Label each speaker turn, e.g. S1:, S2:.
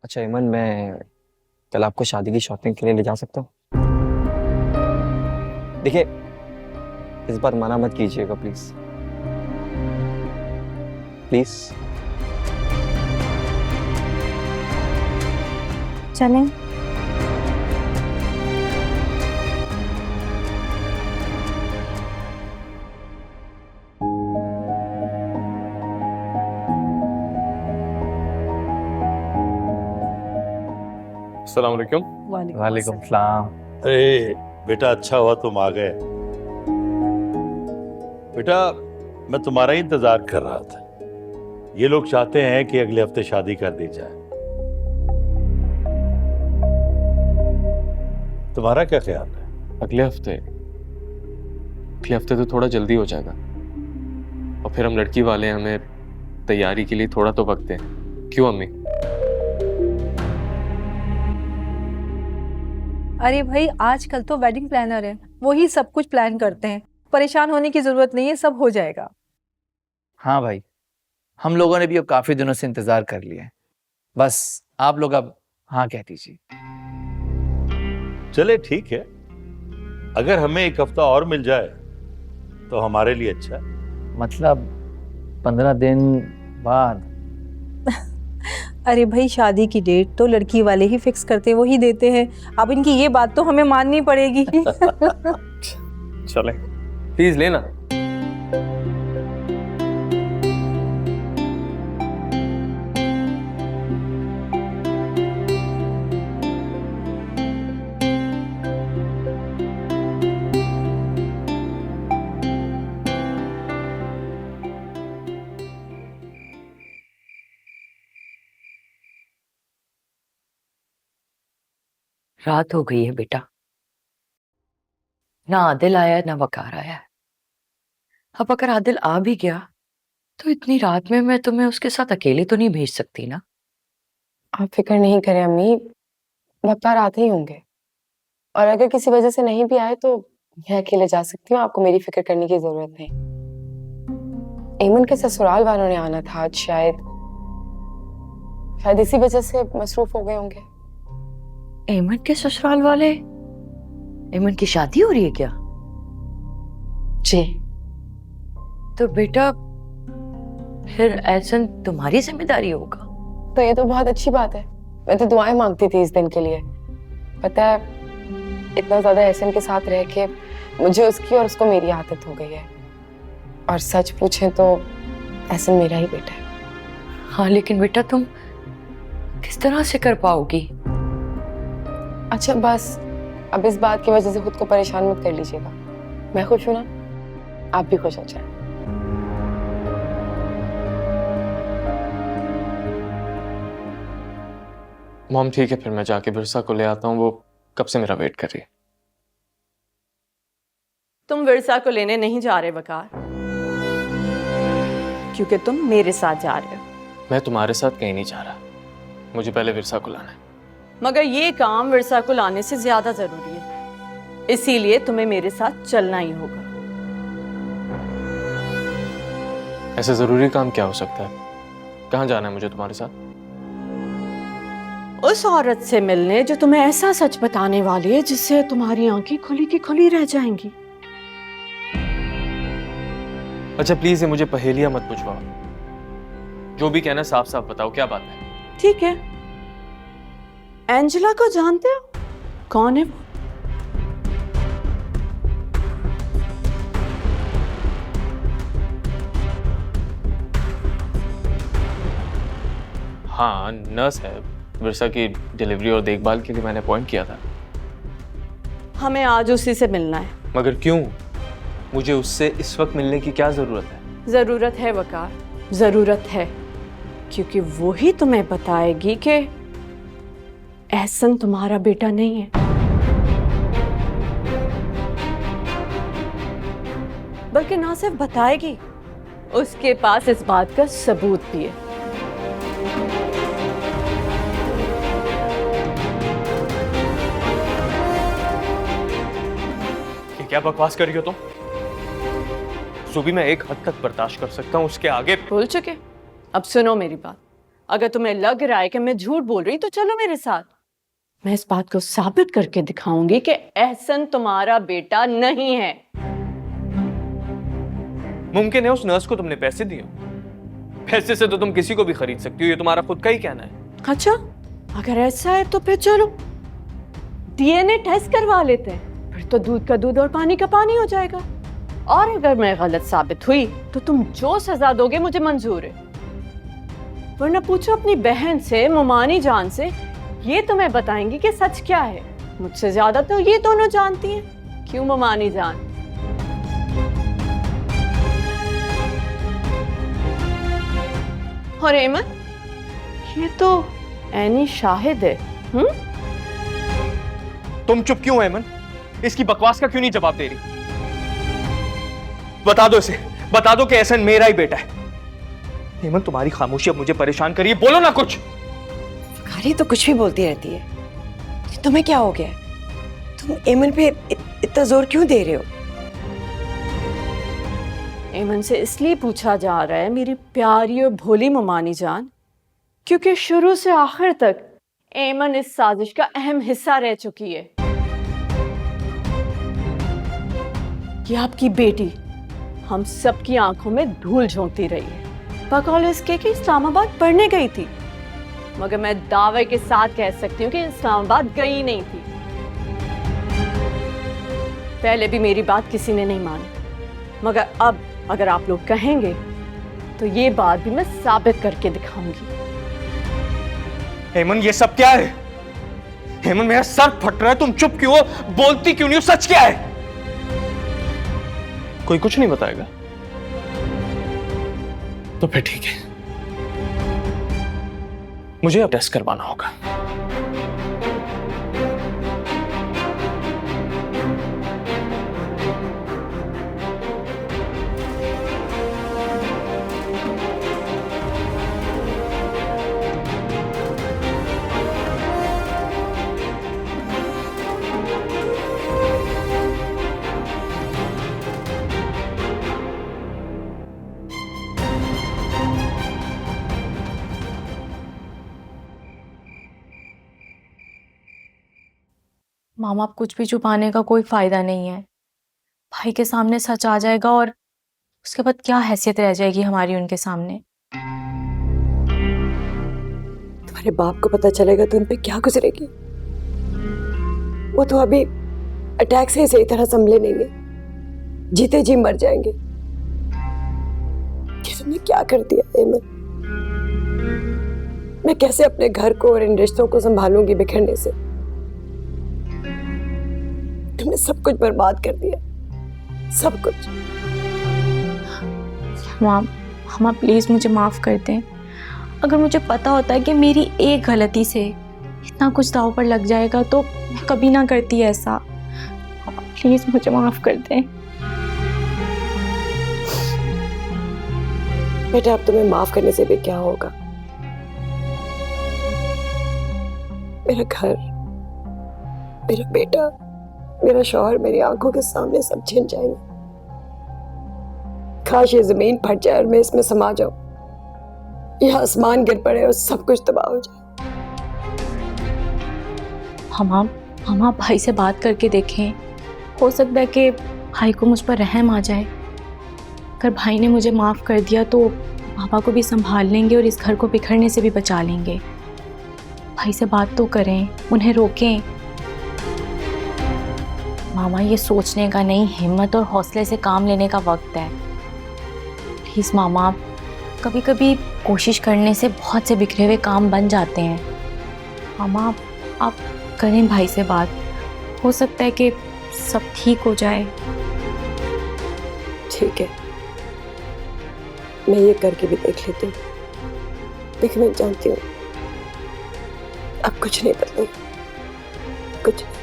S1: अच्छा इमन, मैं कल आपको शादी की शॉपिंग के लिए ले जा सकता हूँ? देखिए, इस बार मना मत कीजिएगा प्लीज। प्लीज।
S2: चलें।
S3: अस्सलाम वालेकुम।
S1: वालेकुम सलाम।
S4: अरे बेटा, अच्छा हुआ तुम आ गए। बेटा, मैं तुम्हारा ही इंतजार कर रहा था। ये लोग चाहते हैं कि अगले हफ्ते शादी कर दी जाए। तुम्हारा क्या ख्याल है?
S3: अगले हफ्ते तो थोड़ा जल्दी हो जाएगा, और फिर हम लड़की वाले हमें तैयारी के लिए थोड़ा तो वक्त दें। क्यों अम्मी?
S2: अरे भाई, आजकल तो वेडिंग प्लानर है, वही सब कुछ प्लान करते हैं। परेशान होने की जरूरत नहीं है, सब हो जाएगा।
S5: हाँ भाई, हम लोगों ने भी अब काफी दिनों से इंतजार कर लिया है। बस आप लोग अब हाँ कह दीजिए।
S4: चले ठीक है, अगर हमें एक हफ्ता और मिल जाए तो हमारे लिए अच्छा है।
S5: मतलब 15 दिन बाद?
S2: अरे भाई, शादी की डेट तो लड़की वाले ही फिक्स करते, वही देते हैं। अब इनकी ये बात तो हमें माननी पड़ेगी।
S3: चले प्लीज लेना।
S6: रात हो गई है बेटा, ना आदिल आया ना वकार आया है। अब अगर आदिल आ भी गया तो इतनी रात में मैं तुम्हें उसके साथ अकेले तो नहीं भेज सकती ना।
S7: आप फिक्र नहीं करें अम्मी, वक़्तार आते ही होंगे। और अगर किसी वजह से नहीं भी आए तो मैं अकेले जा सकती हूँ, आपको मेरी फिक्र करने की जरूरत नहीं। एमन के ससुराल वालों ने आना था आज, शायद इसी वजह से मसरूफ हो गए होंगे।
S6: एमन के ससुराल वाले? एमन की शादी हो रही है क्या?
S7: जी।
S6: तो बेटा फिर ऐसा तुम्हारी जिम्मेदारी होगा।
S7: तो ये तो बहुत अच्छी बात है। मैं तो दुआएं मांगती थी इस दिन के लिए। पता है, इतना ज्यादा एहसन के साथ रह के मुझे उसकी और उसको मेरी आदत हो गई है। और सच पूछें तो एहसन मेरा ही बेटा है।
S6: हाँ, लेकिन बेटा तुम किस तरह से कर पाओगी?
S7: अच्छा बस, अब इस बात की वजह से खुद को परेशान मत कर लीजिएगा। मैं खुश हूं ना, आप भी खुश हो जाए।
S3: मॉम ठीक है, फिर मैं जाके विरसा को ले आता हूँ, वो कब से मेरा वेट कर रही है।
S8: तुम विरसा को लेने नहीं जा रहे वकार, क्योंकि तुम मेरे साथ जा रहे हो।
S3: मैं तुम्हारे साथ कहीं नहीं जा रहा, मुझे पहले विरसा को लाना है।
S8: मगर ये काम विरसा को लाने से ज्यादा जरूरी है, इसीलिए तुम्हें मेरे साथ चलना ही होगा।
S3: ऐसे जरूरी काम क्या हो सकता है? कहाँ जाना है मुझे तुम्हारे साथ?
S8: उस औरत से मिलने जो तुम्हें ऐसा सच बताने वाली है जिससे तुम्हारी आंखें खुली की खुली रह जाएंगी।
S3: अच्छा प्लीज, ये मुझे पहेलियां मत पूछवाओ, जो भी कहना साफ साफ बताओ, क्या बात है?
S8: ठीक है, एंजेला को जानते हो? कौन है वो?
S3: हाँ, नर्स है। विरसा की डिलीवरी और देखभाल के लिए मैंने अपॉइंट किया था।
S8: हमें आज उसी से मिलना है।
S3: मगर क्यों? मुझे उससे इस वक्त मिलने की क्या जरूरत है?
S8: जरूरत है वकार, जरूरत है, क्योंकि वो ही तुम्हें बताएगी कि एहसन तुम्हारा बेटा नहीं है। बल्कि ना सिर्फ बताएगी, उसके पास इस बात का सबूत भी है।
S3: ये क्या बकवास कर रही हो तुम? जो भी मैं एक हद तक बर्दाश्त कर सकता हूँ, उसके आगे।
S8: भूल चुके? अब सुनो मेरी बात। अगर तुम्हें लग रहा है कि मैं झूठ बोल रही तो चलो मेरे साथ। मैं इस बात को साबित करके दिखाऊंगी कि एहसन तुम्हारा बेटा नहीं है।
S9: मुमकिन है उस नर्स को तुमने पैसे दिए, पैसे से तो तुम किसी को भी खरीद सकती हो, ये तुम्हारा खुद का ही कहना है।
S8: अच्छा, अगर ऐसा है तो फिर चलो डीएनए टेस्ट करवा लेते हैं, फिर तो दूध का दूध और पानी का पानी हो जाएगा। और अगर मैं गलत साबित हुई तो तुम जो सजा दोगे मुझे मंजूर है। वरना पूछो अपनी बहन से, मुमानी जान से, ये तुम्हें बताएंगी कि सच क्या है। मुझसे ज्यादा तो ये दोनों जानती हैं। क्यों मुमानी जान? और एमन, ये तो ऐनी शाहिद है।
S9: तुम चुप क्यों एमन? इसकी बकवास का क्यों नहीं जवाब दे रही? बता दो इसे, बता दो कि एहसन मेरा ही बेटा है। एमन, तुम्हारी खामोशी अब मुझे परेशान करिए, बोलो ना कुछ।
S10: फकारी तो कुछ भी बोलती रहती है। तुम्हें क्या हो गया? तुम एमन पे इतना जोर क्यों दे रहे हो?
S8: एमन से इसलिए पूछा जा रहा है मेरी प्यारी और भोली मुमानी जान, क्योंकि शुरू से आखिर तक एमन इस साजिश का अहम हिस्सा रह चुकी है। ये आपकी बेटी हम सबकी आंखों में धूल झोंकती रही है। बकौल इसके कि इस्लामाबाद पढ़ने गई थी, मगर मैं दावे के साथ कह सकती हूँ कि इस्लामाबाद गई नहीं थी। पहले भी मेरी बात किसी ने नहीं मानी, मगर अब अगर आप लोग कहेंगे तो ये बात भी मैं साबित करके दिखाऊंगी।
S9: हेमन, ये सब क्या है? हेमन, मेरा सर फट रहा है, तुम चुप क्यों हो? बोलती क्यों नहीं हो? सच क्या है? कोई कुछ नहीं बताएगा तो फिर ठीक है, मुझे अब टेस्ट करवाना होगा।
S11: मामा, अब कुछ भी छुपाने का कोई फायदा नहीं है। भाई के सामने सच आ जाएगा और उसके बाद क्या हैसियत रह जाएगी हमारी उनके सामने।
S10: तुम्हारे बाप को पता चलेगा तो उन पे क्या गुजरेगी। वो तो अभी अटैक से ही सही तरह संभले नहीं है, जीते जी मर जाएंगे। ये तुमने क्या कर दिया एमन? मैं कैसे अपने घर को और इन रिश्तों को संभालूंगी बिखरने से? तुमने सब कुछ बर्बाद कर दिया, सब कुछ।
S11: मामा प्लीज मुझे माफ कर दें। अगर मुझे पता होता है कि मेरी एक गलती से इतना कुछ दांव पर लग जाएगा तो मैं कभी ना करती ऐसा। प्लीज मुझे माफ कर दें।
S10: बेटा, अब तुम्हें माफ करने से भी क्या होगा? मेरा घर, मेरा बेटा, मेरा शौहर मेरी आंखों के सामने सब छिन जाएंगे। काश ये जमीन फट जाए और मैं इसमें समा जाऊं, यह आसमान गिर पड़े और सब कुछ तबाह हो जाए।
S11: हम भाई से बात करके देखें, हो सकता है कि भाई को मुझ पर रहम आ जाए। अगर भाई ने मुझे माफ़ कर दिया तो पापा को भी संभाल लेंगे और इस घर को बिखरने से भी बचा लेंगे। भाई से बात तो करें, उन्हें रोकें। मामा, ये सोचने का नहीं, हिम्मत और हौसले से काम लेने का वक्त है। प्लीज़ मामा, कभी कभी कोशिश करने से बहुत से बिखरे हुए काम बन जाते हैं। मामा, आप करें भाई से बात, हो सकता है कि सब ठीक हो जाए।
S10: ठीक है, मैं ये करके भी देख लेती हूँ। लेकिन मैं जानती हूँ अब कुछ नहीं बदलेगा, कुछ नहीं।